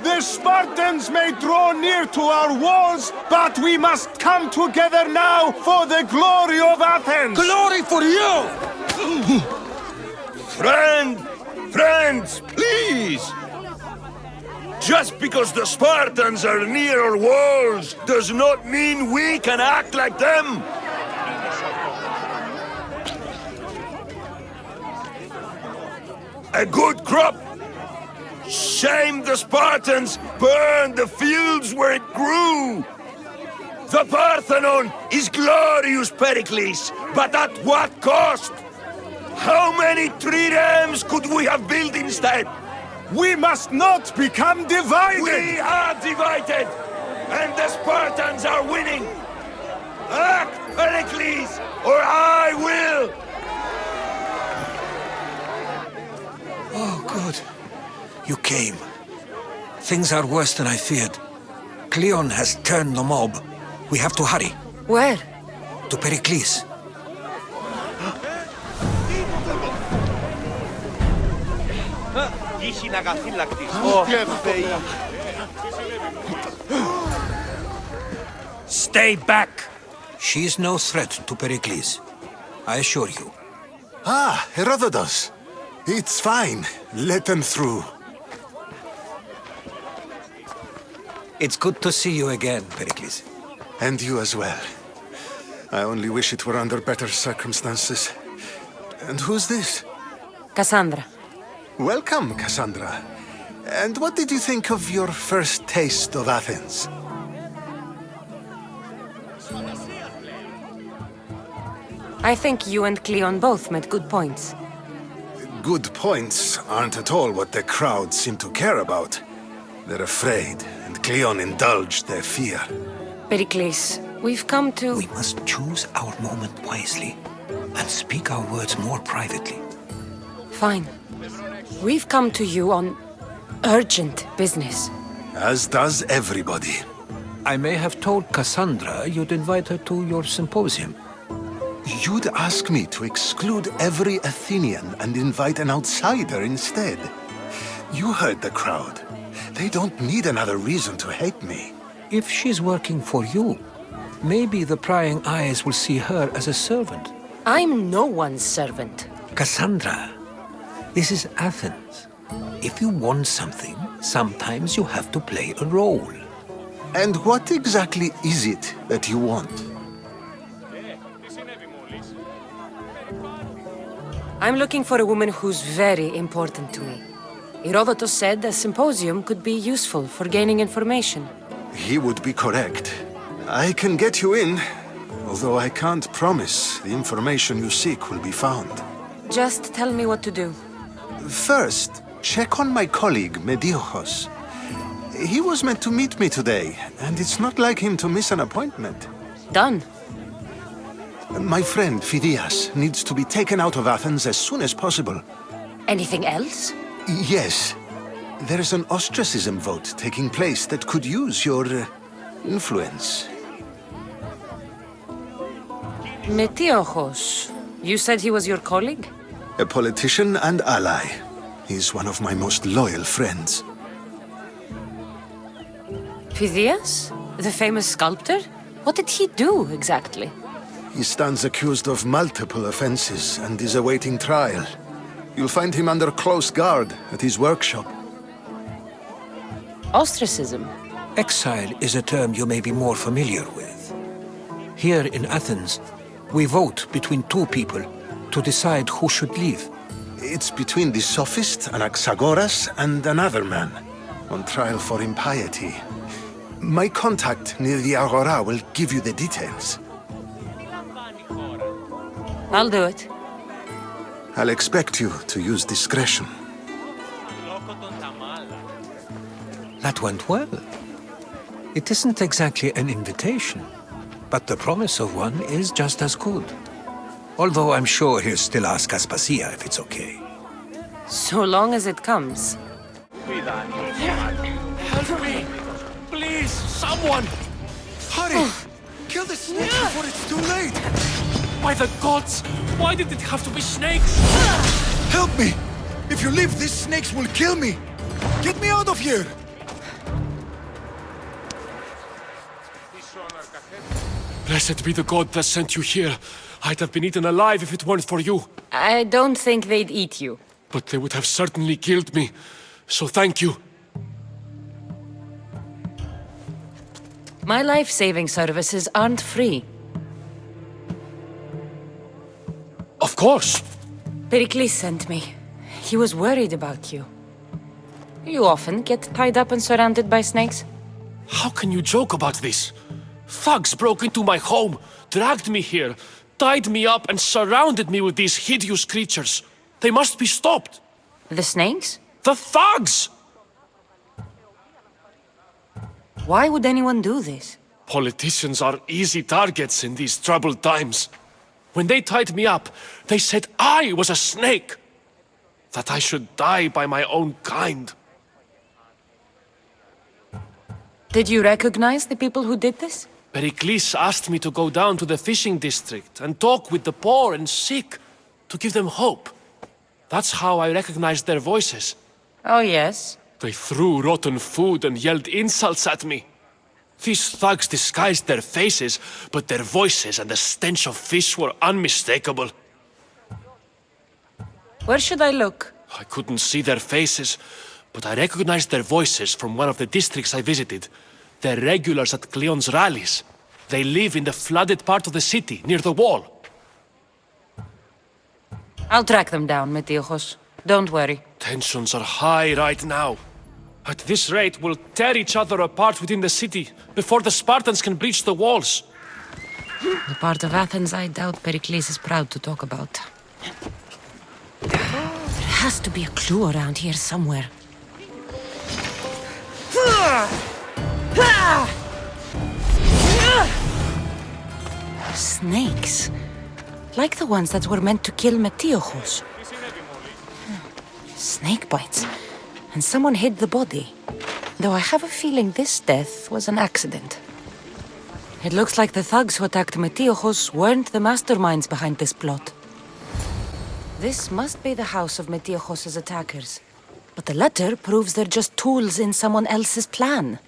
The Spartans may draw near to our walls, but we must come together now for the glory of Athens! Glory for you! Friends, please! Just because the Spartans are near our walls does not mean we can act like them! A good crop! Shame the Spartans burned the fields where it grew! The Parthenon is glorious, Perikles, but at what cost? How many triremes could we have built instead? We must not become divided! We are divided! And the Spartans are winning! Act, Perikles, or I will! Oh, good. You came. Things are worse than I feared. Cleon has turned the mob. We have to hurry. Where? To Perikles. Stay back! She's no threat to Perikles. I assure you. Ah, Herodotus. It's fine. Let them through. It's good to see you again, Perikles. And you as well. I only wish it were under better circumstances. And who's this? Kassandra. Welcome, Kassandra. And what did you think of your first taste of Athens? I think you and Cleon both made good points. Good points aren't at all what the crowd seem to care about. They're afraid, and Cleon indulged their fear. Perikles, we've come to... We must choose our moment wisely, and speak our words more privately. Fine. We've come to you on urgent business. As does everybody. I may have told Kassandra you'd invite her to your symposium. You'd ask me to exclude every Athenian and invite an outsider instead. You heard the crowd. They don't need another reason to hate me. If she's working for you, maybe the prying eyes will see her as a servant. I'm no one's servant. Kassandra, this is Athens. If you want something, sometimes you have to play a role. And what exactly is it that you want? I'm looking for a woman who's very important to me. Herodotus said a symposium could be useful for gaining information. He would be correct. I can get you in, although I can't promise the information you seek will be found. Just tell me what to do. First, check on my colleague, Mediochos. He was meant to meet me today, and it's not like him to miss an appointment. Done. My friend, Phidias, needs to be taken out of Athens as soon as possible. Anything else? Yes. There is an ostracism vote taking place that could use your influence. Metiochos. You said he was your colleague? A politician and ally. He's one of my most loyal friends. Phidias? The famous sculptor? What did he do, exactly? He stands accused of multiple offenses and is awaiting trial. You'll find him under close guard at his workshop. Ostracism? Exile is a term you may be more familiar with. Here in Athens, we vote between two people to decide who should leave. It's between the sophist Anaxagoras and another man, on trial for impiety. My contact near the Agora will give you the details. I'll do it. I'll expect you to use discretion. That went well. It isn't exactly an invitation, but the promise of one is just as good. Although I'm sure he'll still ask Aspasia if it's okay. So long as it comes. Help me! Please, someone! Hurry! Kill the snake before it's too late! By the gods! Why did it have to be snakes? Help me! If you leave, these snakes will kill me! Get me out of here! Blessed be the god that sent you here. I'd have been eaten alive if it weren't for you. I don't think they'd eat you. But they would have certainly killed me. So thank you. My life-saving services aren't free. Of course. Perikles sent me. He was worried about you. You often get tied up and surrounded by snakes? How can you joke about this? Thugs broke into my home, dragged me here, tied me up and surrounded me with these hideous creatures. They must be stopped. The snakes? The thugs! Why would anyone do this? Politicians are easy targets in these troubled times. When they tied me up, they said I was a snake. That I should die by my own kind. Did you recognize the people who did this? Perikles asked me to go down to the fishing district and talk with the poor and sick, to give them hope. That's how I recognized their voices. Oh, yes. They threw rotten food and yelled insults at me. These thugs disguised their faces, but their voices and the stench of fish were unmistakable. Where should I look? I couldn't see their faces, but I recognized their voices from one of the districts I visited. They're regulars at Cleon's rallies. They live in the flooded part of the city, near the wall. I'll track them down, Metiochos. Don't worry. Tensions are high right now. At this rate, we'll tear each other apart within the city, before the Spartans can breach the walls. The part of Athens I doubt Perikles is proud to talk about. There has to be a clue around here somewhere. Snakes. Like the ones that were meant to kill Metiochos. Snake bites. And someone hid the body. Though I have a feeling this death was an accident. It looks like the thugs who attacked Metiochos weren't the masterminds behind this plot. This must be the house of Metiochos' attackers. But the letter proves they're just tools in someone else's plan.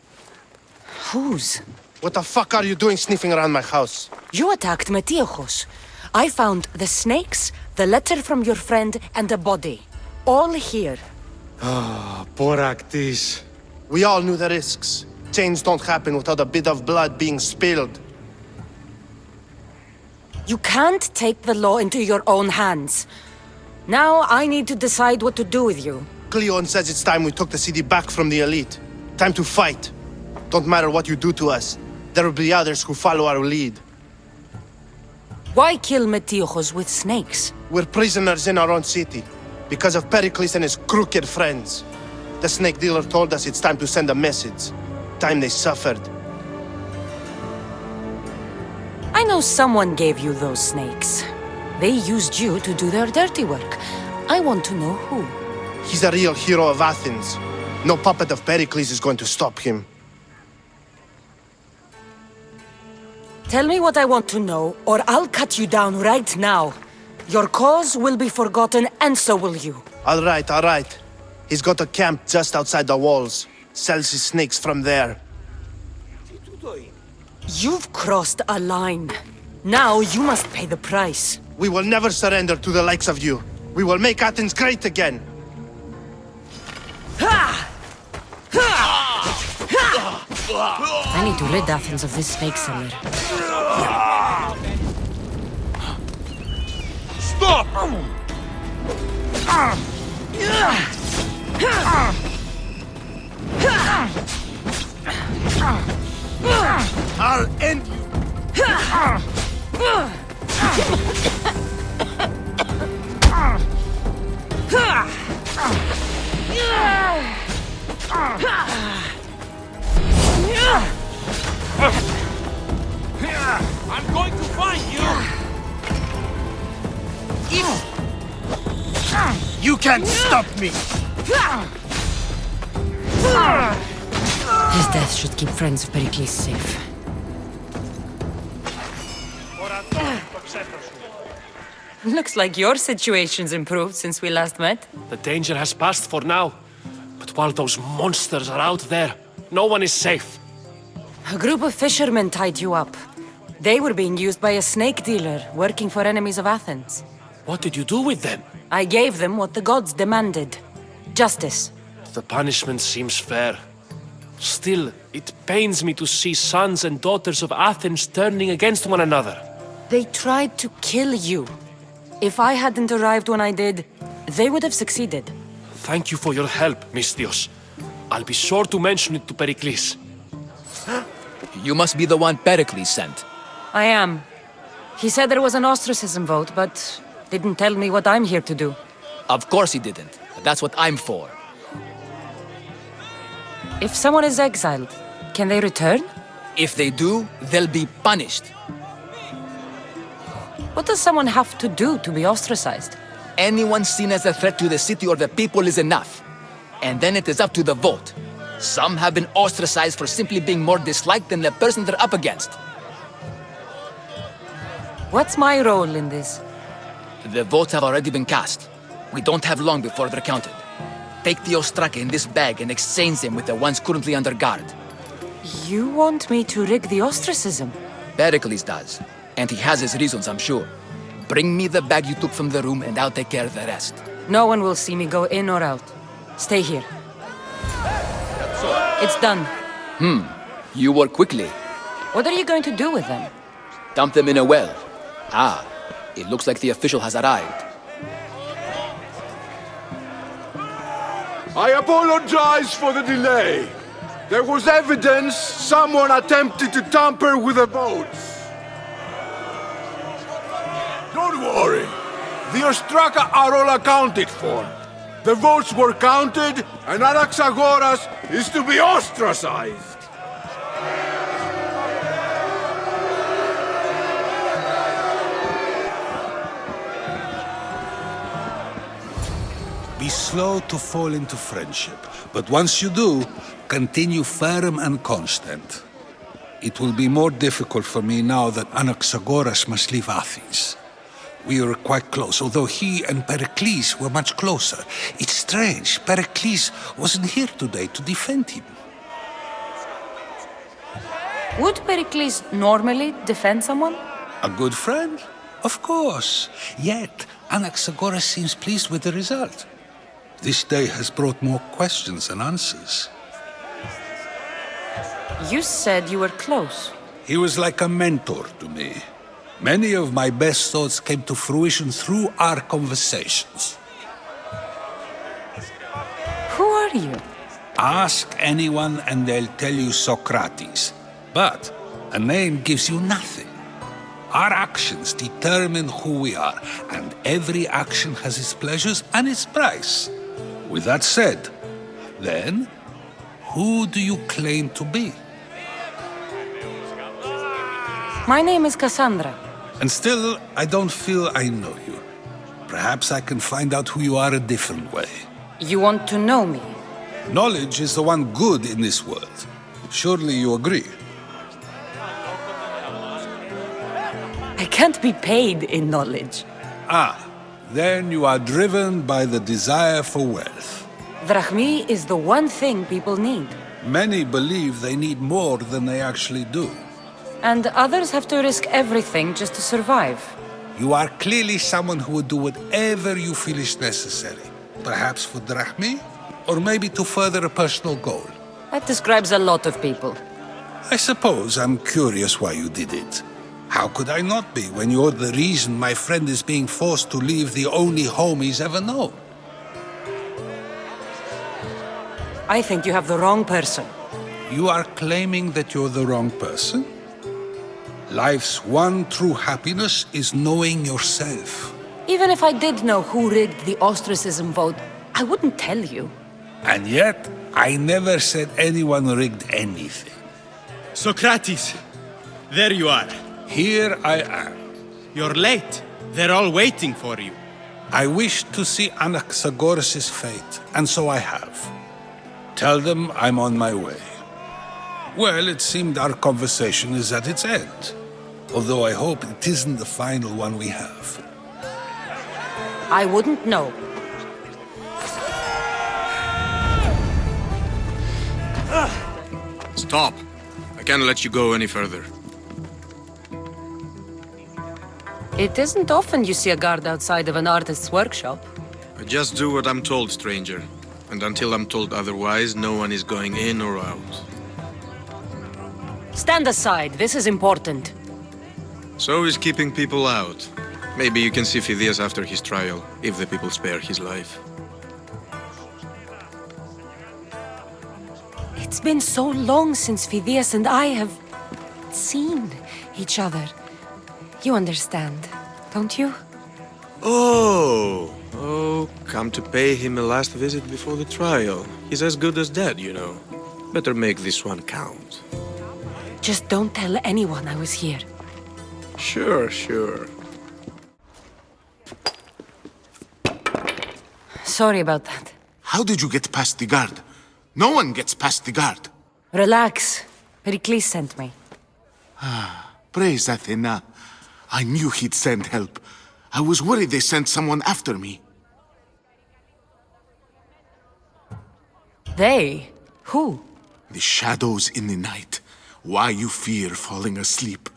Whose? What the fuck are you doing sniffing around my house? You attacked Metiochos. I found the snakes, the letter from your friend, and a body. All here. Perikles. We all knew the risks. Change don't happen without a bit of blood being spilled. You can't take the law into your own hands. Now I need to decide what to do with you. Cleon says it's time we took the city back from the elite. Time to fight. Don't matter what you do to us. There will be others who follow our lead. Why kill Metiochos with snakes? We're prisoners in our own city. Because of Perikles and his crooked friends. The snake dealer told us it's time to send a message. Time they suffered. I know someone gave you those snakes. They used you to do their dirty work. I want to know who. He's a real hero of Athens. No puppet of Perikles is going to stop him. Tell me what I want to know, or I'll cut you down right now. Your cause will be forgotten, and so will you. All right. He's got a camp just outside the walls. Sells his snakes from there. You've crossed a line. Now you must pay the price. We will never surrender to the likes of you. We will make Athens great again. I need to rid Athens of this snake seller. Stop! I'll end you! I'm going to find you! You can't stop me! His death should keep friends of Perikles safe. Looks like your situation's improved since we last met. The danger has passed for now. But while those monsters are out there, no one is safe. A group of fishermen tied you up. They were being used by a snake dealer working for enemies of Athens. What did you do with them? I gave them what the gods demanded. Justice. The punishment seems fair. Still, it pains me to see sons and daughters of Athens turning against one another. They tried to kill you. If I hadn't arrived when I did, they would have succeeded. Thank you for your help, Misthios. I'll be sure to mention it to Perikles. You must be the one Perikles sent. I am. He said there was an ostracism vote, but didn't tell me what I'm here to do. Of course he didn't. That's what I'm for. If someone is exiled, can they return? If they do, they'll be punished. What does someone have to do to be ostracized? Anyone seen as a threat to the city or the people is enough. And then it is up to the vote. Some have been ostracized for simply being more disliked than the person they're up against. What's my role in this? The votes have already been cast. We don't have long before they're counted. Take the ostraka in this bag and exchange them with the ones currently under guard. You want me to rig the ostracism? Perikles does. And he has his reasons, I'm sure. Bring me the bag you took from the room and I'll take care of the rest. No one will see me go in or out. Stay here. It's done. You work quickly. What are you going to do with them? Dump them in a well. Ah, it looks like the official has arrived. I apologize for the delay. There was evidence someone attempted to tamper with the votes. Don't worry. The ostraka are all accounted for. The votes were counted, and Anaxagoras is to be ostracized. Be slow to fall into friendship, but once you do, continue firm and constant. It will be more difficult for me now that Anaxagoras must leave Athens. We were quite close, although he and Perikles were much closer. It's strange, Perikles wasn't here today to defend him. Would Pericles normally defend someone? A good friend? Of course. Yet, Anaxagoras seems pleased with the result. This day has brought more questions than answers. You said you were close. He was like a mentor to me. Many of my best thoughts came to fruition through our conversations. Who are you? Ask anyone and they'll tell you Sokrates. But a name gives you nothing. Our actions determine who we are, and every action has its pleasures and its price. With that said, then, who do you claim to be? My name is Kassandra. And still, I don't feel I know you. Perhaps I can find out who you are a different way. You want to know me? Knowledge is the one good in this world. Surely you agree? I can't be paid in knowledge. Then you are driven by the desire for wealth. Drachmi is the one thing people need. Many believe they need more than they actually do. And others have to risk everything just to survive. You are clearly someone who would do whatever you feel is necessary. Perhaps for drachmi, or maybe to further a personal goal. That describes a lot of people. I suppose I'm curious why you did it. How could I not be when you're the reason my friend is being forced to leave the only home he's ever known? I think you have the wrong person. You are claiming that you're the wrong person? Life's one true happiness is knowing yourself. Even if I did know who rigged the ostracism vote, I wouldn't tell you. And yet, I never said anyone rigged anything. Sokrates! There you are. Here I am. You're late. They're all waiting for you. I wish to see Anaxagoras' fate, and so I have. Tell them I'm on my way. Well, it seemed our conversation is at its end. Although I hope it isn't the final one we have. I wouldn't know. Stop. I can't let you go any further. It isn't often you see a guard outside of an artist's workshop. I just do what I'm told, stranger. And until I'm told otherwise, no one is going in or out. Stand aside, this is important. So is keeping people out. Maybe you can see Phidias after his trial, if the people spare his life. It's been so long since Phidias and I have seen each other. You understand, don't you? Oh, come to pay him a last visit before the trial. He's as good as dead, you know. Better make this one count. Just don't tell anyone I was here. Sure. Sorry about that. How did you get past the guard? No one gets past the guard. Relax. Perikles sent me. Praise Athena. I knew he'd send help. I was worried they sent someone after me. They? Who? The shadows in the night. Why you fear falling asleep.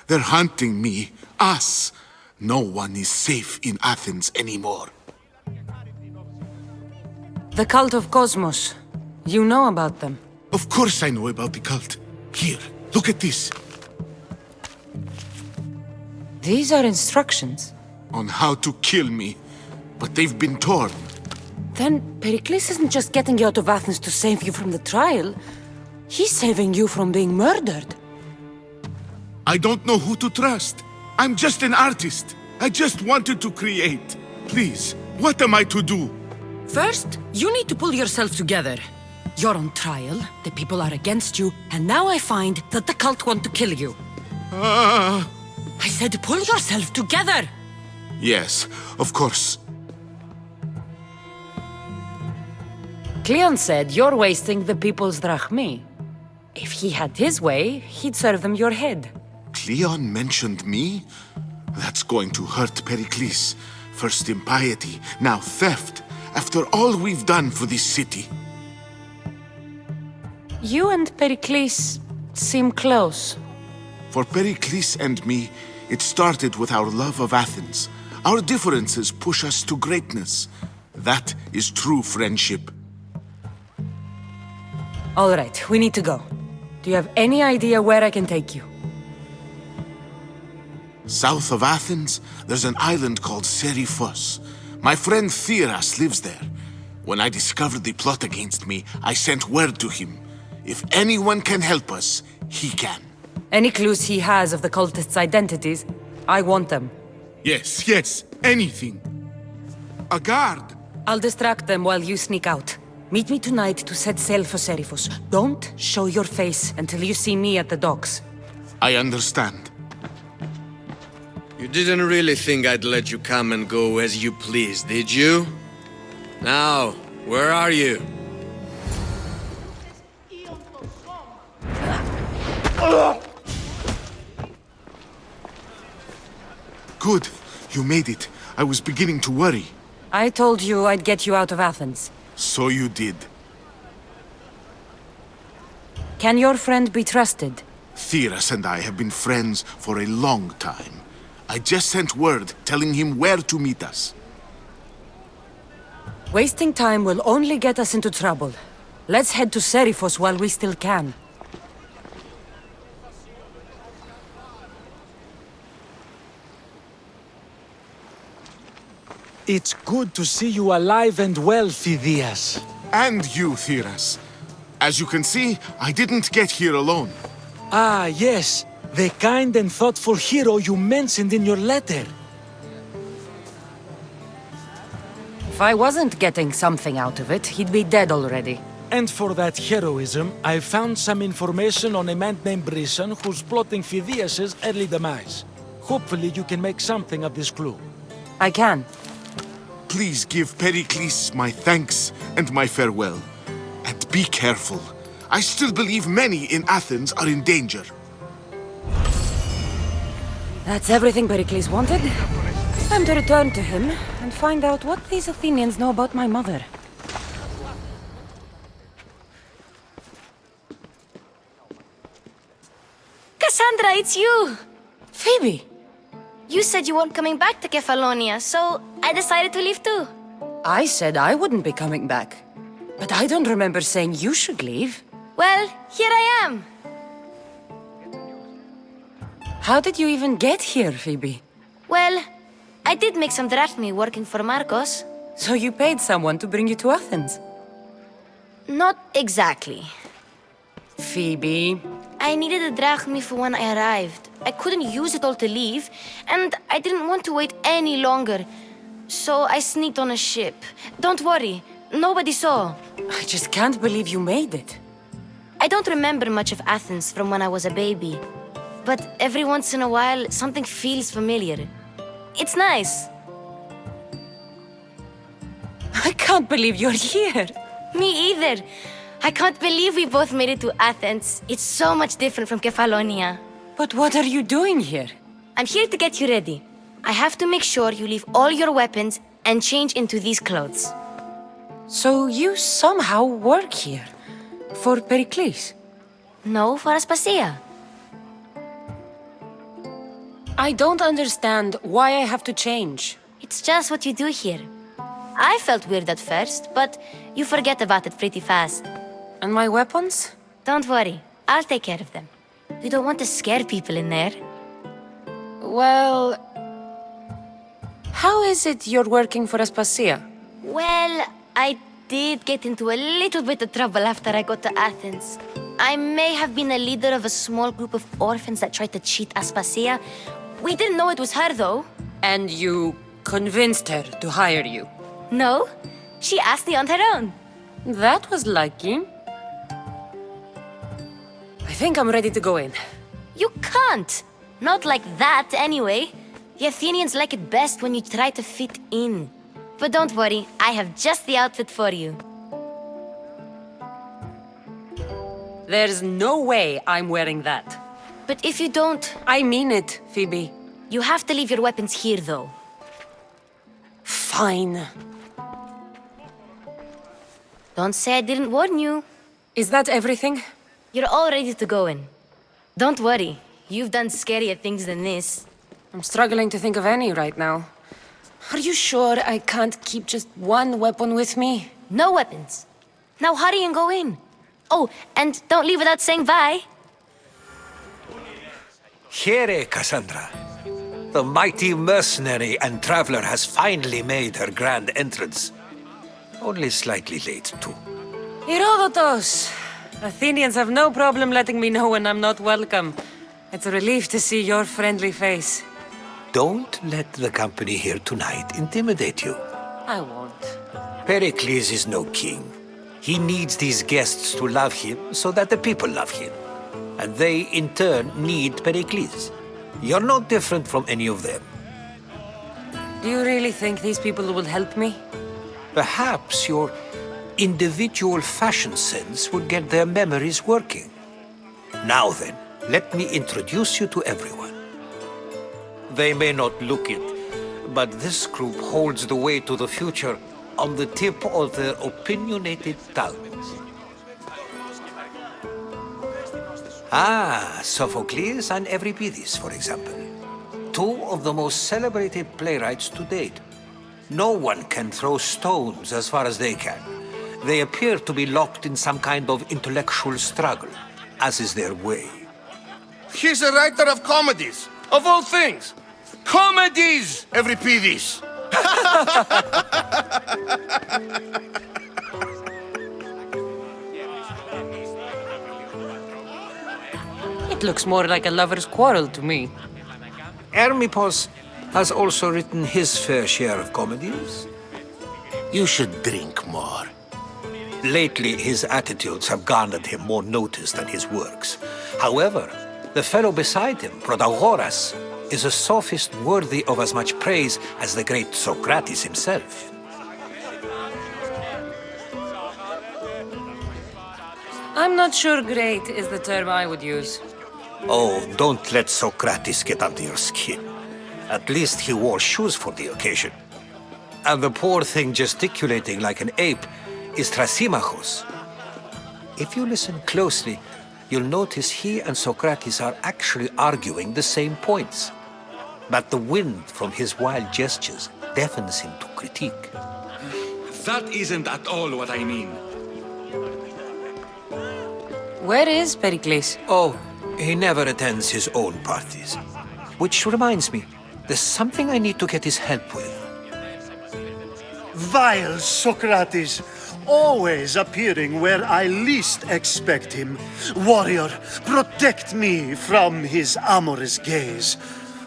They're hunting me, us. No one is safe in Athens anymore. The cult of Cosmos. You know about them. Of course I know about the cult. Here, look at this. These are instructions. On how to kill me. But they've been torn. Then Perikles isn't just getting you out of Athens to save you from the trial. He's saving you from being murdered. I don't know who to trust. I'm just an artist. I just wanted to create. Please, what am I to do? First, you need to pull yourself together. You're on trial, the people are against you, and now I find that the cult want to kill you. I said pull yourself together! Yes, of course. Cleon said you're wasting the people's drachmi. If he had his way, he'd serve them your head. Cleon mentioned me? That's going to hurt Perikles. First impiety, now theft. After all we've done for this city. You and Perikles seem close. For Perikles and me, it started with our love of Athens. Our differences push us to greatness. That is true friendship. All right, we need to go. Do you have any idea where I can take you? South of Athens, there's an island called Seriphos. My friend Theras lives there. When I discovered the plot against me, I sent word to him. If anyone can help us, he can. Any clues he has of the cultists' identities, I want them. Yes, anything. A guard. I'll distract them while you sneak out. Meet me tonight to set sail for Seriphos. Don't show your face until you see me at the docks. I understand. You didn't really think I'd let you come and go as you please, did you? Now, where are you? Good. You made it. I was beginning to worry. I told you I'd get you out of Athens. So you did. Can your friend be trusted? Theras and I have been friends for a long time. I just sent word telling him where to meet us. Wasting time will only get us into trouble. Let's head to Seriphos while we still can. It's good to see you alive and well, Phidias. And you, Theras. As you can see, I didn't get here alone. Ah, yes. The kind and thoughtful hero you mentioned in your letter. If I wasn't getting something out of it, he'd be dead already. And for that heroism, I found some information on a man named Brisson who's plotting Phidias' early demise. Hopefully you can make something of this clue. I can. Please give Perikles my thanks and my farewell. And be careful. I still believe many in Athens are in danger. That's everything Perikles wanted. Time to return to him and find out what these Athenians know about my mother. Kassandra, it's you! Phoebe! You said you weren't coming back to Kefalonia, so I decided to leave too. I said I wouldn't be coming back. But I don't remember saying you should leave. Well, here I am. How did you even get here, Phoebe? Well, I did make some drachmi working for Marcos. So you paid someone to bring you to Athens? Not exactly. Phoebe... I needed a drachmi for when I arrived. I couldn't use it all to leave, and I didn't want to wait any longer. So I sneaked on a ship. Don't worry, nobody saw. I just can't believe you made it. I don't remember much of Athens from when I was a baby. But every once in a while, something feels familiar. It's nice. I can't believe you're here. Me either. I can't believe we both made it to Athens. It's so much different from Kefalonia. But what are you doing here? I'm here to get you ready. I have to make sure you leave all your weapons and change into these clothes. So you somehow work here? For Perikles? No, for Aspasia. I don't understand why I have to change. It's just what you do here. I felt weird at first, but you forget about it pretty fast. And my weapons? Don't worry, I'll take care of them. You don't want to scare people in there. Well... How is it you're working for Aspasia? Well, I did get into a little bit of trouble after I got to Athens. I may have been a leader of a small group of orphans that tried to cheat Aspasia. We didn't know it was her, though. And you convinced her to hire you? No, she asked me on her own. That was lucky. I think I'm ready to go in. You can't. Not like that, anyway. The Athenians like it best when you try to fit in. But don't worry, I have just the outfit for you. There's no way I'm wearing that. But if you don't... I mean it, Phoebe. You have to leave your weapons here, though. Fine. Don't say I didn't warn you. Is that everything? You're all ready to go in. Don't worry, you've done scarier things than this. I'm struggling to think of any right now. Are you sure I can't keep just one weapon with me? No weapons. Now hurry and go in. Oh, and don't leave without saying bye. Here, Kassandra. The mighty mercenary and traveler has finally made her grand entrance. Only slightly late, too. Herodotos! Athenians have no problem letting me know when I'm not welcome. It's a relief to see your friendly face. Don't let the company here tonight intimidate you. I won't. Perikles is no king. He needs these guests to love him so that the people love him. And they, in turn, need Perikles. You're no different from any of them. Do you really think these people will help me? Perhaps your individual fashion sense would get their memories working. Now then, let me introduce you to everyone. They may not look it, but this group holds the way to the future on the tip of their opinionated tongues. Sophocles and Euripides, for example. Two of the most celebrated playwrights to date. No one can throw stones as far as they can. They appear to be locked in some kind of intellectual struggle, as is their way. He's a writer of comedies, of all things. Comedies, Euripides! It looks more like a lover's quarrel to me. Hermippos has also written his fair share of comedies. You should drink more. Lately, his attitudes have garnered him more notice than his works. However, the fellow beside him, Protagoras, is a sophist worthy of as much praise as the great Sokrates himself. I'm not sure great is the term I would use. Oh, don't let Sokrates get under your skin. At least he wore shoes for the occasion. And the poor thing gesticulating like an ape is Thrasymachos. If you listen closely, you'll notice he and Sokrates are actually arguing the same points. but the wind from his wild gestures deafens him to critique. That isn't at all what I mean. Where is Perikles? Oh, he never attends his own parties. Which reminds me, there's something I need to get his help with. Vile Sokrates, always appearing where I least expect him. Warrior, protect me from his amorous gaze.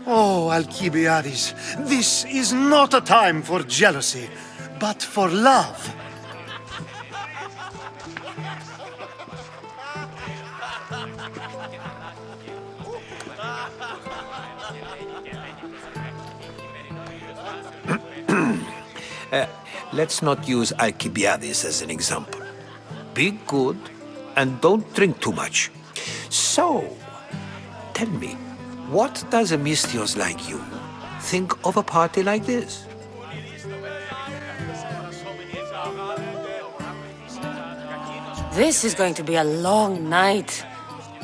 Oh, Alcibiades, this is not a time for jealousy, but for love. Let's not use Alcibiades as an example. Be good and don't drink too much. So, tell me, what does a Mystios like you think of a party like this? This is going to be a long night.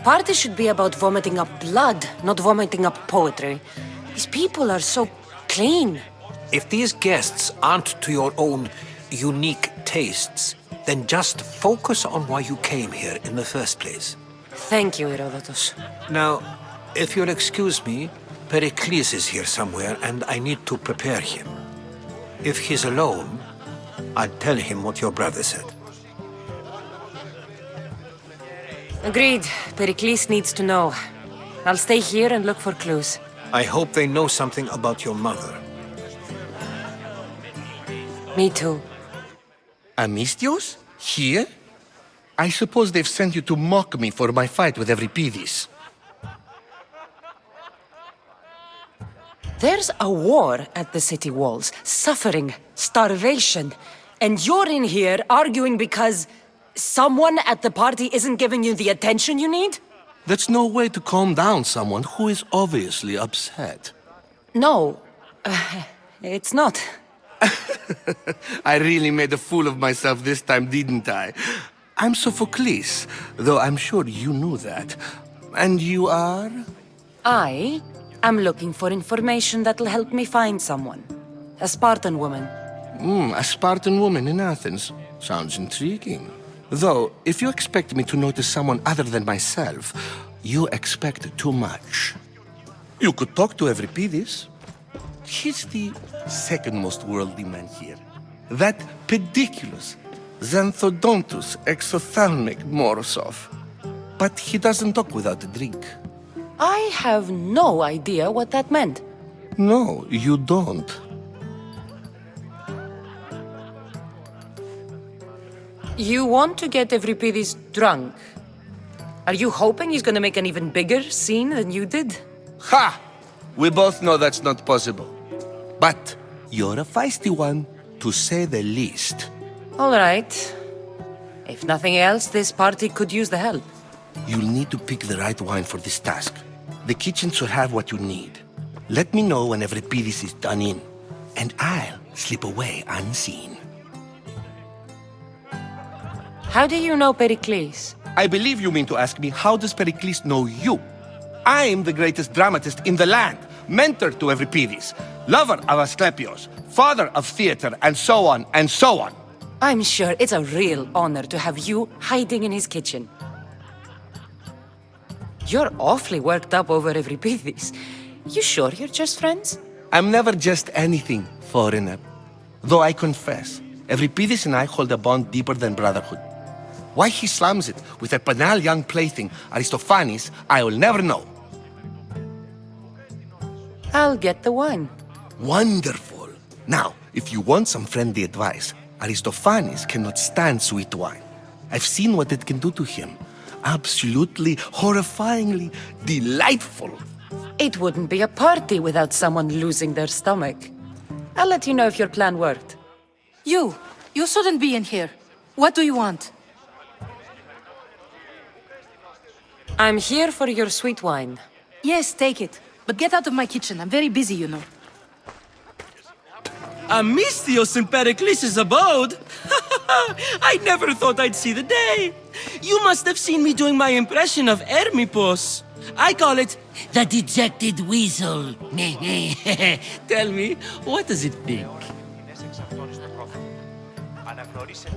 Party should be about vomiting up blood, not vomiting up poetry. These people are so clean. If these guests aren't to your own unique tastes, then just focus on why you came here in the first place. Thank you, Herodotus. Now, if you'll excuse me, Perikles is here somewhere and I need to prepare him. If he's alone, I'll tell him what your brother said. Agreed. Perikles needs to know. I'll stay here and look for clues. I hope they know something about your mother. Me too. Amistios? Here? I suppose they've sent you to mock me for my fight with Euripides. There's a war at the city walls. Suffering. Starvation. And you're in here arguing because someone at the party isn't giving you the attention you need? That's no way to calm down someone who is obviously upset. No. It's not. I really made a fool of myself this time, didn't I? I'm Sophocles, though I'm sure you knew that. And you are? I am looking for information that'll help me find someone. A Spartan woman. A Spartan woman in Athens. Sounds intriguing. Though, if you expect me to notice someone other than myself, you expect too much. You could talk to Euripides. He's the second most worldly man here. That Perikles, Xanthodontus exophthalmic Morosov. But he doesn't talk without a drink. I have no idea what that meant. No, you don't. You want to get Euripides drunk? Are you hoping he's gonna make an even bigger scene than you did? Ha! We both know that's not possible. But you're a feisty one, to say the least. All right. If nothing else, this party could use the help. You'll need to pick the right wine for this task. The kitchen should have what you need. Let me know when Euripides is done in, and I'll slip away unseen. How do you know Perikles? I believe you mean to ask me, how does Perikles know you? I'm the greatest dramatist in the land, mentor to Euripides, lover of Asclepios, father of theater, and so on, and so on. I'm sure it's a real honor to have you hiding in his kitchen. You're awfully worked up over Euripides. You sure you're just friends? I'm never just anything, foreigner. Though I confess, Euripides and I hold a bond deeper than brotherhood. Why he slams it with a banal young plaything, Aristophanes, I will never know. I'll get the wine. Wonderful. Now, if you want some friendly advice, Aristophanes cannot stand sweet wine. I've seen what it can do to him. Absolutely, horrifyingly delightful. It wouldn't be a party without someone losing their stomach. I'll let you know if your plan worked. You shouldn't be in here. What do you want? I'm here for your sweet wine. Yes, take it. But get out of my kitchen. I'm very busy, you know. Amistios in Perikles' abode? I never thought I'd see the day. You must have seen me doing my impression of Hermipos. I call it the dejected weasel. Tell me, what does it think?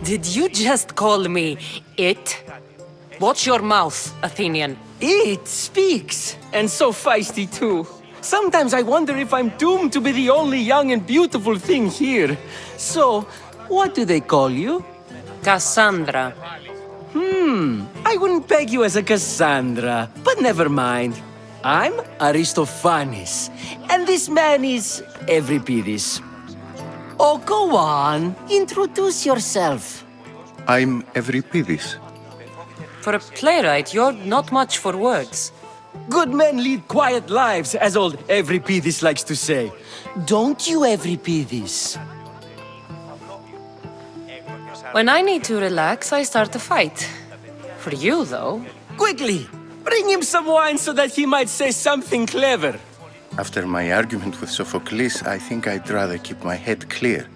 Did you just call me it? Watch your mouth, Athenian. It speaks, and so feisty too. Sometimes I wonder if I'm doomed to be the only young and beautiful thing here. So, what do they call you? Kassandra. I wouldn't peg you as a Kassandra, but never mind. I'm Aristophanes, and this man is Euripides. Oh, go on. Introduce yourself. I'm Euripides. For a playwright, you're not much for words. Good men lead quiet lives, as old Euripides likes to say. Don't you, Euripides? When I need to relax, I start a fight. For you, though. Quickly! Bring him some wine so that he might say something clever. After my argument with Sophocles, I think I'd rather keep my head clear.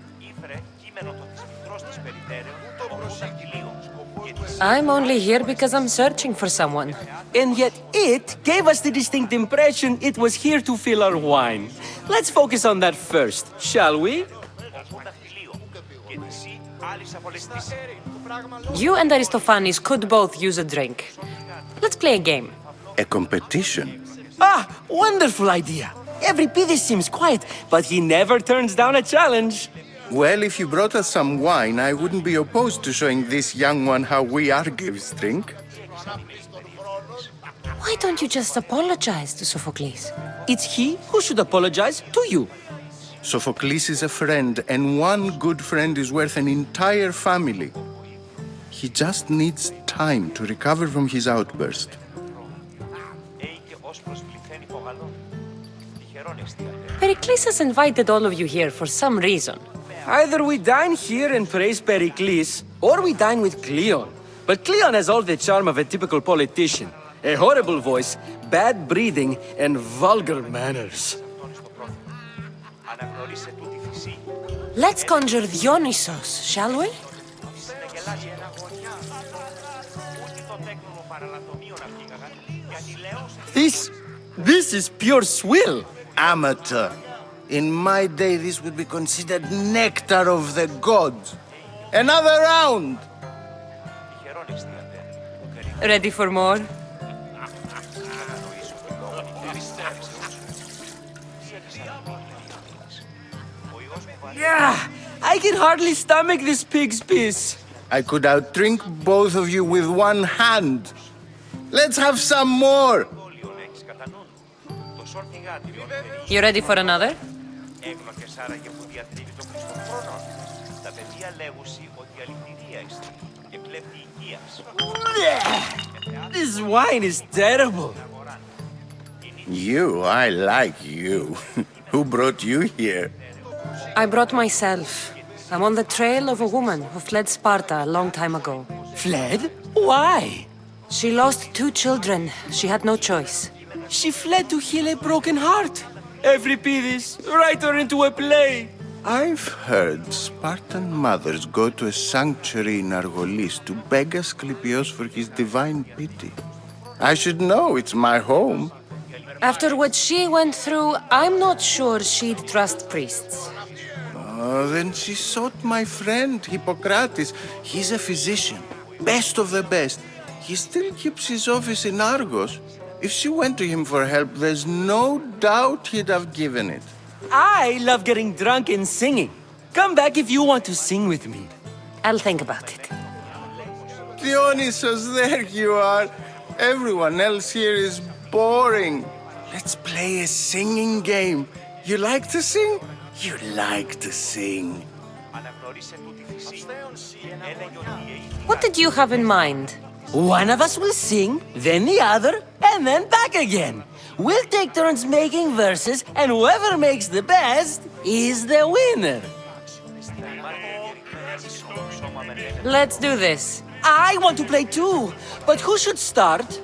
I'm only here because I'm searching for someone. And yet it gave us the distinct impression it was here to fill our wine. Let's focus on that first, shall we? You and Aristophanes could both use a drink. Let's play a game. A competition? Ah, wonderful idea. Euripides seems quiet, but he never turns down a challenge. Well, if you brought us some wine, I wouldn't be opposed to showing this young one how we Argives drink. Why don't you just apologize to Sophocles? It's he who should apologize to you. Sophocles is a friend, and one good friend is worth an entire family. He just needs time to recover from his outburst. Perikles has invited all of you here for some reason. Either we dine here and praise Perikles, or we dine with Cleon. But Cleon has all the charm of a typical politician. A horrible voice, bad breeding, and vulgar manners. Let's conjure Dionysos, shall we? This is pure swill. Amateur. In my day, this would be considered nectar of the gods. Another round! Ready for more? Yeah, I can hardly stomach this pig's piss. I could outdrink both of you with one hand. Let's have some more! You ready for another? This wine is terrible. I like you. Who brought you here? I brought myself. I'm on the trail of a woman who fled Sparta a long time ago. Fled? Why? She lost 2 children. She had no choice. She fled to heal a broken heart. Euripides, write her into a play. I've heard Spartan mothers go to a sanctuary in Argolis to beg Asclepios for his divine pity. I should know, it's my home. After what she went through, I'm not sure she'd trust priests. Oh, then she sought my friend, Hippocrates. He's a physician, best of the best. He still keeps his office in Argos. If she went to him for help, there's no doubt he'd have given it. I love getting drunk and singing. Come back if you want to sing with me. I'll think about it. Dionysos, there you are. Everyone else here is boring. Let's play a singing game. You like to sing? You like to sing. What did you have in mind? One of us will sing, then the other, and then back again. We'll take turns making verses, and whoever makes the best is the winner. Let's do this. I want to play too, but who should start?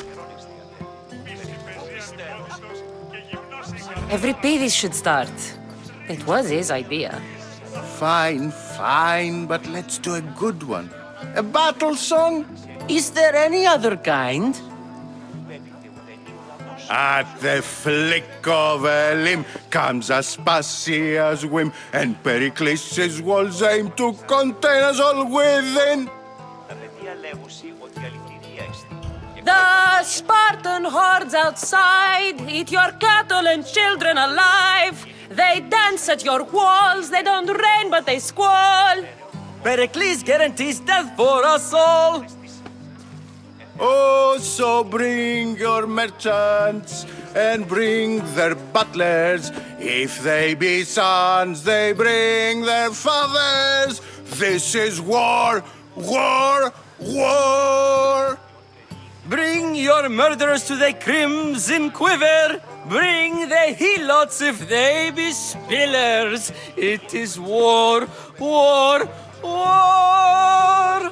Euripides should start. It was his idea. Fine, but let's do a good one. A battle song? Is there any other kind? At the flick of a limb comes Aspasia's whim, and Perikles' walls aim to contain us all within. The Spartan hordes outside eat your cattle and children alive. They dance at your walls, they don't rain but they squall. Perikles guarantees death for us all. Oh, so bring your merchants and bring their butlers. If they be sons, they bring their fathers. This is war, war, war. Bring your murderers to the crimson quiver. Bring the helots if they be spillers. It is war, war, war.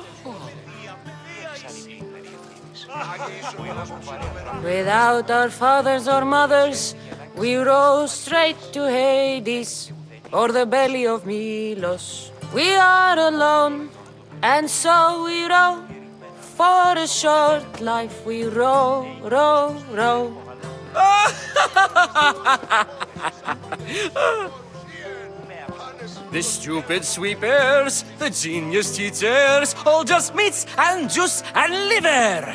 Without our fathers or mothers, we row straight to Hades, or the belly of Milos. We are alone, and so we row. For a short life we row, row, row. The stupid sweepers, the genius teachers, all just meats and juice and liver.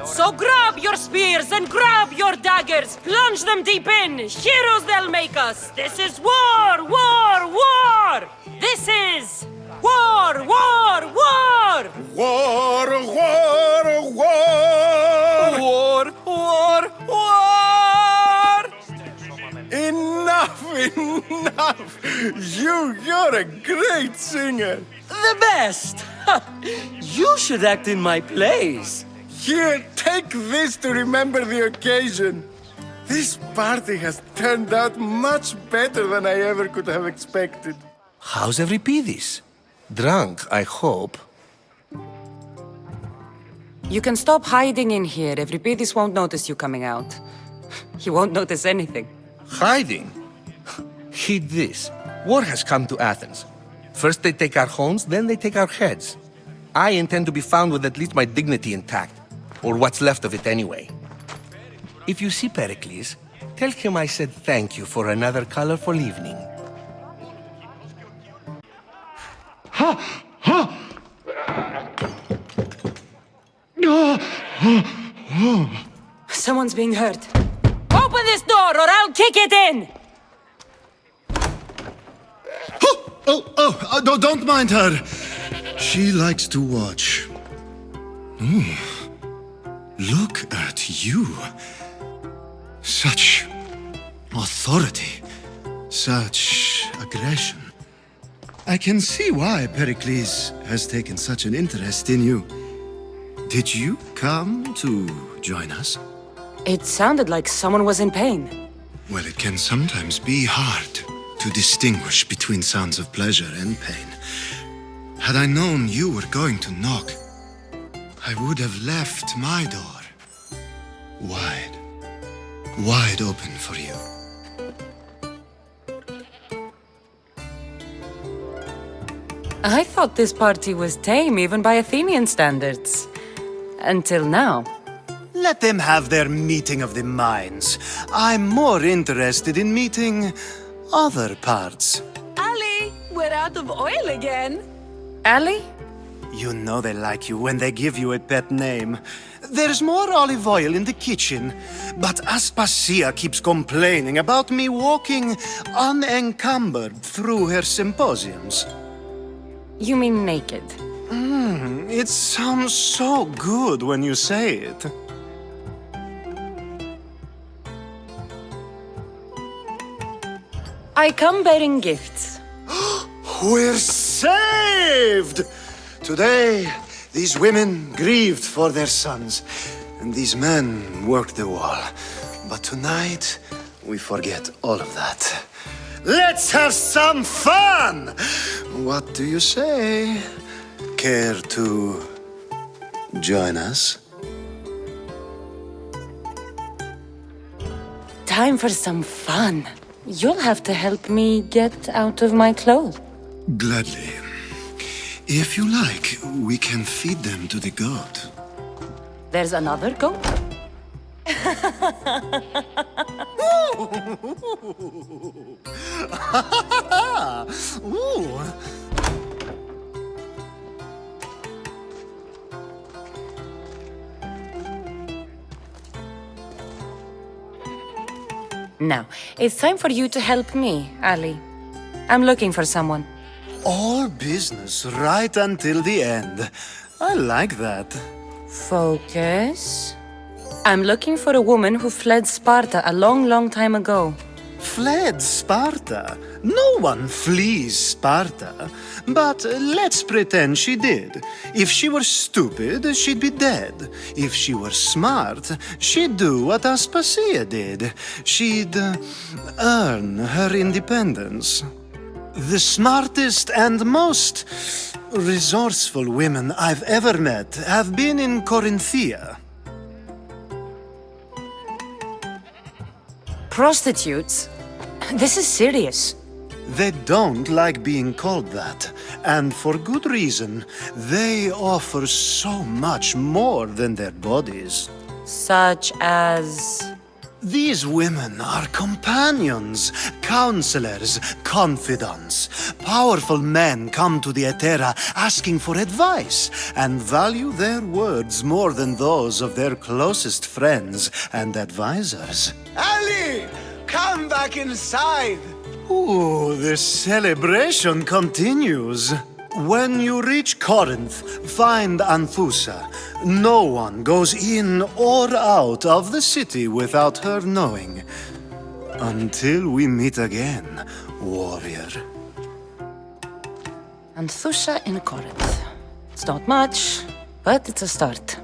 So grab your spears and grab your daggers, plunge them deep in, heroes they'll make us. This is war, war, war! This is war, war, war! War, war, war! War, war, war! Enough, enough! You're a great singer! The best! You should act in my plays. Here, take this to remember the occasion. This party has turned out much better than I ever could have expected. How's Euripides? Drunk, I hope. You can stop hiding in here. Euripides won't notice you coming out. He won't notice anything. Hiding? Heed this. War has come to Athens. First they take our homes, then they take our heads. I intend to be found with at least my dignity intact. Or what's left of it anyway. If you see Perikles, tell him I said thank you for another colorful evening. Someone's being hurt. Open this door or I'll kick it in! Don't mind her. She likes to watch. Look at you. Such authority. Such aggression. I can see why Perikles has taken such an interest in you. Did you come to join us? It sounded like someone was in pain. Well, it can sometimes be hard to distinguish between sounds of pleasure and pain. Had I known you were going to knock, I would have left my door wide open for you. I thought this party was tame even by Athenian standards. Until now. Let them have their meeting of the minds. I'm more interested in meeting other parts. Ali, we're out of oil again. Ali? You know they like you when they give you a pet name. There's more olive oil in the kitchen, but Aspasia keeps complaining about me walking unencumbered through her symposiums. You mean naked? It sounds so good when you say it. I come bearing gifts. We're saved! Today, these women grieved for their sons, and these men worked the wall. But tonight, we forget all of that. Let's have some fun! What do you say? Care to join us? Time for some fun. You'll have to help me get out of my clothes. Gladly. If you like, we can feed them to the god. There's another goat? Ooh. Now, it's time for you to help me, Ali. I'm looking for someone. All business right until the end. I like that. Focus. I'm looking for a woman who fled Sparta a long time ago. Fled Sparta? No one flees Sparta. But let's pretend she did. If she were stupid, she'd be dead. If she were smart, she'd do what Aspasia did. She'd earn her independence. The smartest and most resourceful women I've ever met have been in Corinthia. Prostitutes? This is serious. They don't like being called that, and for good reason. They offer so much more than their bodies. Such as... These women are companions, counselors, confidants. Powerful men come to the Etera asking for advice and value their words more than those of their closest friends and advisors. Ali! Come back inside! Ooh, the celebration continues. When you reach Corinth, find Anthusa. No one goes in or out of the city without her knowing. Until we meet again, warrior. Anthusa in Corinth. It's not much, but it's a start.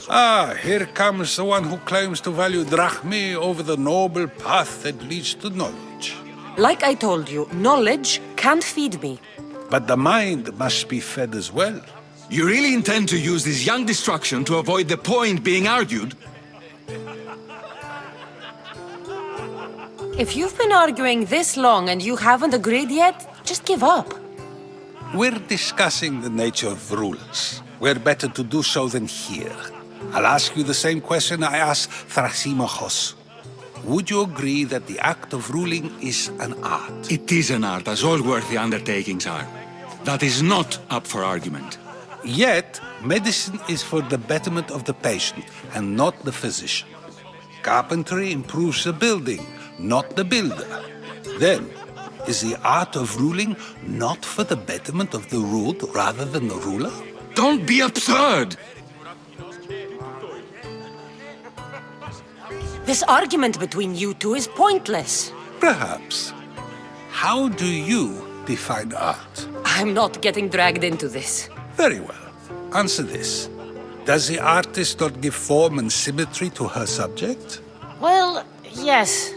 Ah, here comes the one who claims to value drachmae over the noble path that leads to knowledge. Like I told you, knowledge can't feed me. But the mind must be fed as well. You really intend to use this young destruction to avoid the point being argued? If you've been arguing this long and you haven't agreed yet, just give up. We're discussing the nature of rulers. Where better to do so than here? I'll ask you the same question I asked Thrasymachos. Would you agree that the act of ruling is an art? It is an art, as all worthy undertakings are. That is not up for argument. Yet, medicine is for the betterment of the patient and not the physician. Carpentry improves the building, not the builder. Then, is the art of ruling not for the betterment of the ruled rather than the ruler? Don't be absurd! This argument between you two is pointless. Perhaps. How do you define art? I'm not getting dragged into this. Very well. Answer this. Does the artist not give form and symmetry to her subject? Well, yes.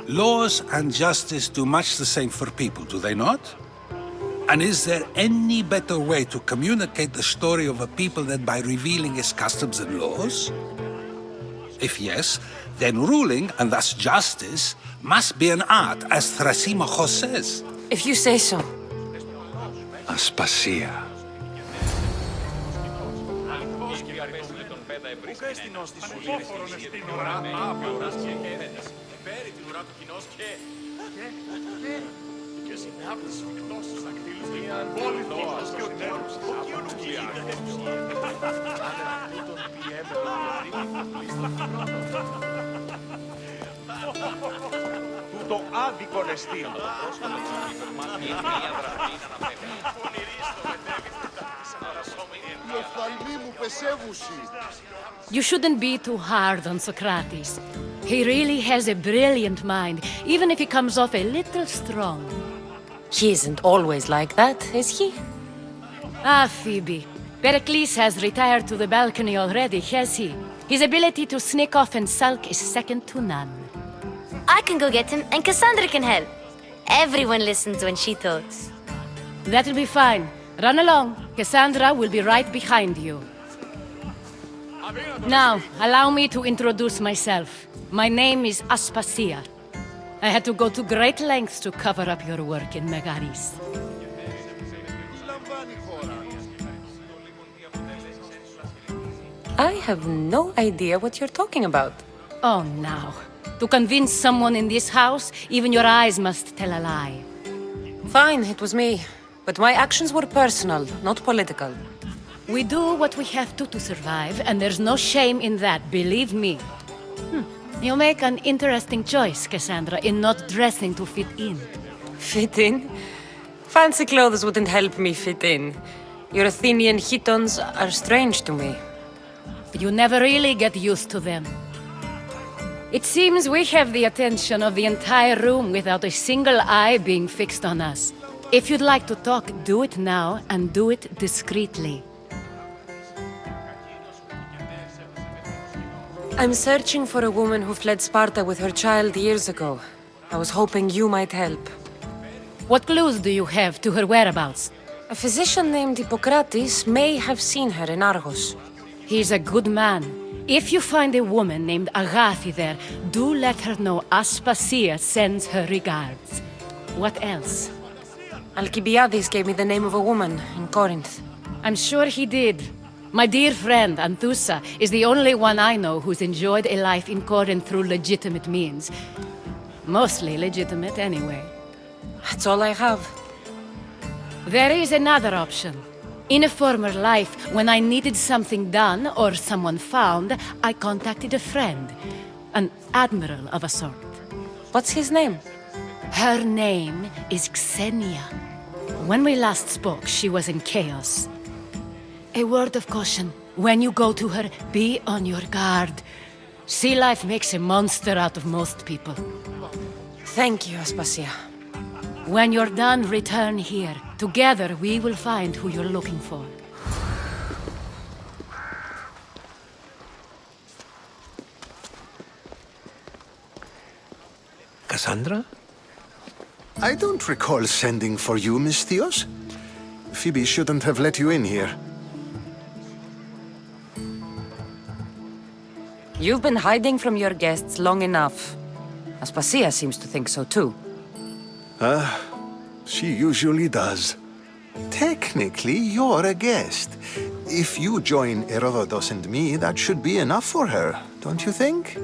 Laws and justice do much the same for people, do they not? And is there any better way to communicate the story of a people than by revealing its customs and laws? If yes, then ruling, and thus justice, must be an art, as Thrasymachos says. If you say so. Aspasia. Τούτο άδικο εστίον. You shouldn't be too hard on Sokrates. He really has a brilliant mind, even if he comes off a little strong. He isn't always like that, is he? Ah, Phoebe. Perikles has retired to the balcony already, has he? His ability to sneak off and sulk is second to none. I can go get him, and Kassandra can help. Everyone listens when she talks. That'll be fine. Run along. Kassandra will be right behind you. Now, allow me to introduce myself. My name is Aspasia. I had to go to great lengths to cover up your work in Megaris. I have no idea what you're talking about. Oh, now. To convince someone in this house, even your eyes must tell a lie. Fine, it was me. But my actions were personal, not political. We do what we have to survive, and there's no shame in that, believe me. You make an interesting choice, Kassandra, in not dressing to fit in. Fit in? Fancy clothes wouldn't help me fit in. Your Athenian chitons are strange to me. You never really get used to them. It seems we have the attention of the entire room without a single eye being fixed on us. If you'd like to talk, do it now, and do it discreetly. I'm searching for a woman who fled Sparta with her child years ago. I was hoping you might help. What clues do you have to her whereabouts? A physician named Hippocrates may have seen her in Argos. He's a good man. If you find a woman named Agathi there, do let her know Aspasia sends her regards. What else? Alcibiades gave me the name of a woman in Corinth. I'm sure he did. My dear friend, Anthusa, is the only one I know who's enjoyed a life in Corinth through legitimate means. Mostly legitimate, anyway. That's all I have. There is another option. In a former life, when I needed something done or someone found, I contacted a friend. An admiral of a sort. What's his name? Her name is Xenia. When we last spoke, she was in chaos. A word of caution. When you go to her, be on your guard. Sea life makes a monster out of most people. Thank you, Aspasia. When you're done, return here. Together, we will find who you're looking for. Kassandra? I don't recall sending for you, Miss Theos. Phoebe shouldn't have let you in here. You've been hiding from your guests long enough. Aspasia seems to think so too. She usually does. Technically, you're a guest. If you join Herodotus and me, that should be enough for her, don't you think?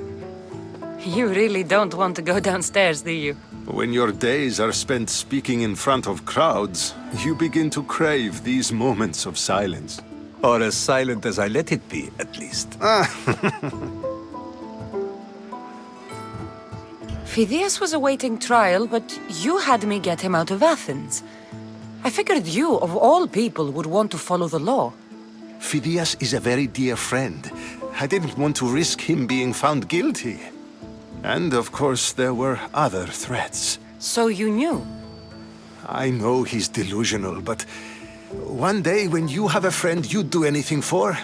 You really don't want to go downstairs, do you? When your days are spent speaking in front of crowds, you begin to crave these moments of silence. Or as silent as I let it be, at least. Phidias was awaiting trial, but you had me get him out of Athens. I figured you, of all people, would want to follow the law. Phidias is a very dear friend. I didn't want to risk him being found guilty. And, of course, there were other threats. So you knew? I know he's delusional, but one day when you have a friend you'd do anything for,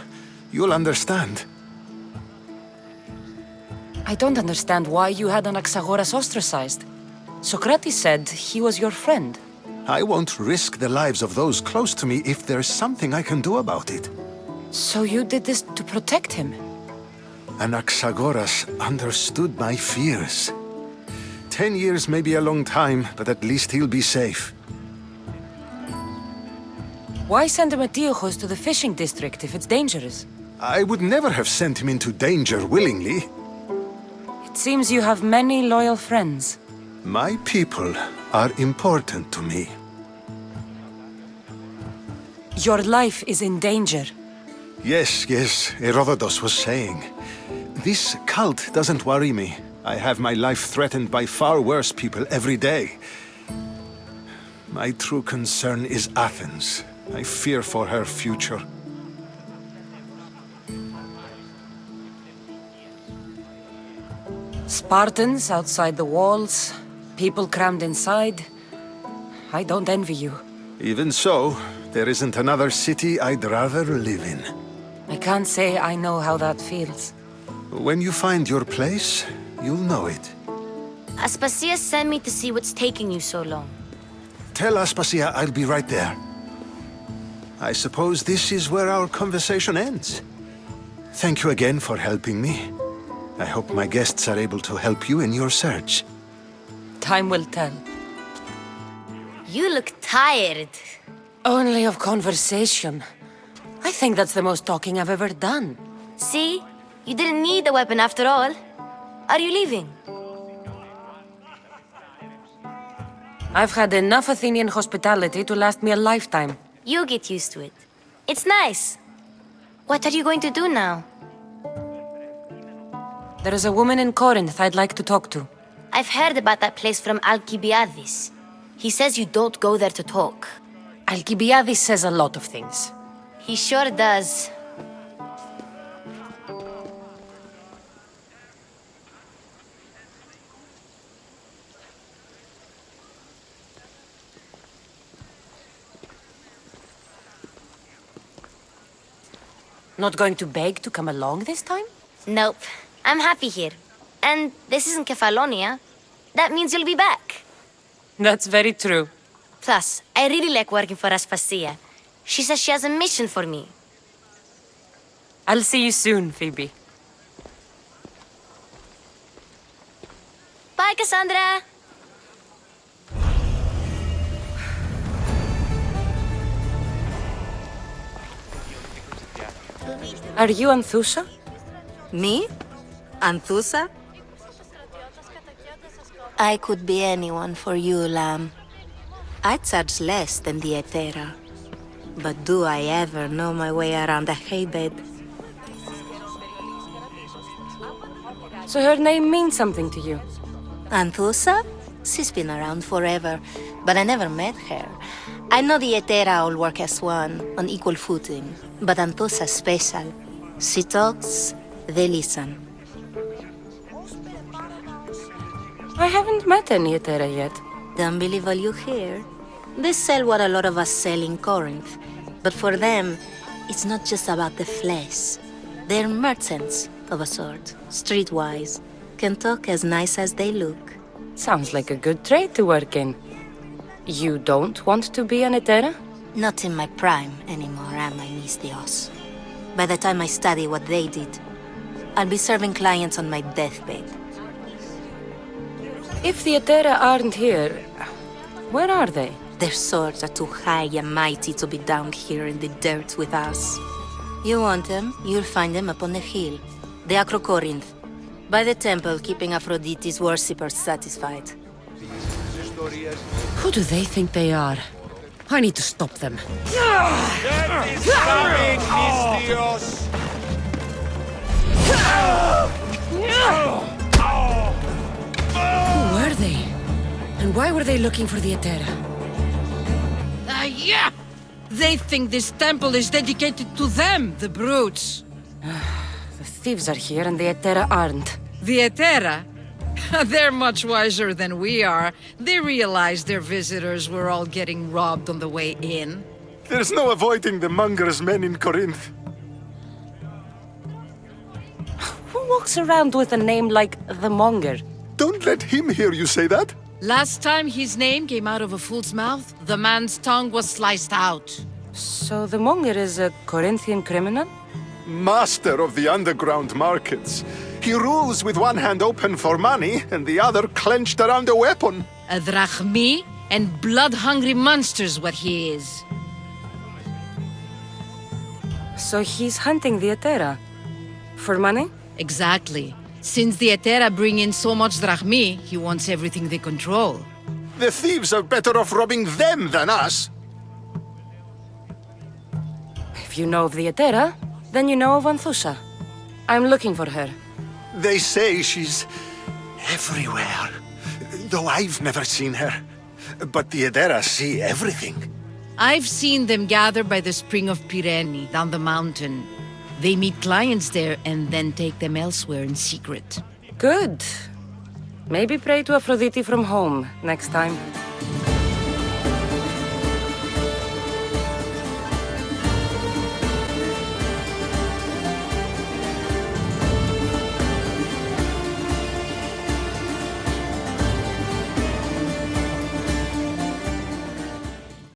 you'll understand. I don't understand why you had Anaxagoras ostracized. Sokrates said he was your friend. I won't risk the lives of those close to me if there's something I can do about it. So you did this to protect him? Anaxagoras understood my fears. 10 years may be a long time, but at least he'll be safe. Why send Antiochos to the fishing district if it's dangerous? I would never have sent him into danger willingly. It seems you have many loyal friends. My people are important to me. Your life is in danger. Yes, Herodotus was saying. This cult doesn't worry me. I have my life threatened by far worse people every day. My true concern is Athens. I fear for her future. Spartans outside the walls, people crammed inside. I don't envy you. Even so, there isn't another city I'd rather live in. I can't say I know how that feels. When you find your place, you'll know it. Aspasia sent me to see what's taking you so long. Tell Aspasia I'll be right there. I suppose this is where our conversation ends. Thank you again for helping me. I hope my guests are able to help you in your search. Time will tell. You look tired. Only of conversation. I think that's the most talking I've ever done. See? You didn't need the weapon after all. Are you leaving? I've had enough Athenian hospitality to last me a lifetime. You get used to it. It's nice. What are you going to do now? There is a woman in Corinth I'd like to talk to. I've heard about that place from Alcibiades. He says you don't go there to talk. Alcibiades says a lot of things. He sure does. Not going to beg to come along this time? Nope. I'm happy here. And this isn't Kefalonia. That means you'll be back. That's very true. Plus, I really like working for Aspasia. She says she has a mission for me. I'll see you soon, Phoebe. Bye, Kassandra! Are you Anthusa? Me? Anthusa? I could be anyone for you, lamb. I charge less than the Hetera. But do I ever know my way around a haybed? So her name means something to you? Anthusa? She's been around forever, but I never met her. I know the Hetera all work as one, on equal footing. But Anthusa's special. She talks, they listen. I haven't met any Hetera yet. Don't believe all you hear. They sell what a lot of us sell in Corinth. But for them, it's not just about the flesh. They're merchants of a sort, streetwise. Can talk as nice as they look. Sounds like a good trade to work in. You don't want to be an Hetera? Not in my prime anymore, am I, Miss Dios? By the time I study what they did, I'll be serving clients on my deathbed. If the Hetera aren't here, where are they? Their swords are too high and mighty to be down here in the dirt with us. You want them, you'll find them up on the hill. The Acrocorinth. By the temple, keeping Aphrodite's worshippers satisfied. Who do they think they are? I need to stop them. Death is coming, Miss Dios! Who were they? And why were they looking for the Hetera? Yeah! They think this temple is dedicated to them, the brutes. The thieves are here and the Hetera aren't. The Hetera? They're much wiser than we are. They realized their visitors were all getting robbed on the way in. There's no avoiding the monger's men in Corinth. Who walks around with a name like the Monger? Don't let him hear you say that. Last time his name came out of a fool's mouth, the man's tongue was sliced out. So the Monger is a Corinthian criminal? Master of the underground markets. He rules with one hand open for money and the other clenched around a weapon. A drachmi and blood-hungry monster's what he is. So he's hunting the Hetera? For money? Exactly. Since the Hetera bring in so much drachmi, he wants everything they control. The thieves are better off robbing them than us. If you know of the Hetera, then you know of Anthusa. I'm looking for her. They say she's everywhere, though I've never seen her. But the Hetera see everything. I've seen them gather by the spring of Pyrene, down the mountain. They meet clients there and then take them elsewhere in secret. Good. Maybe pray to Aphrodite from home next time.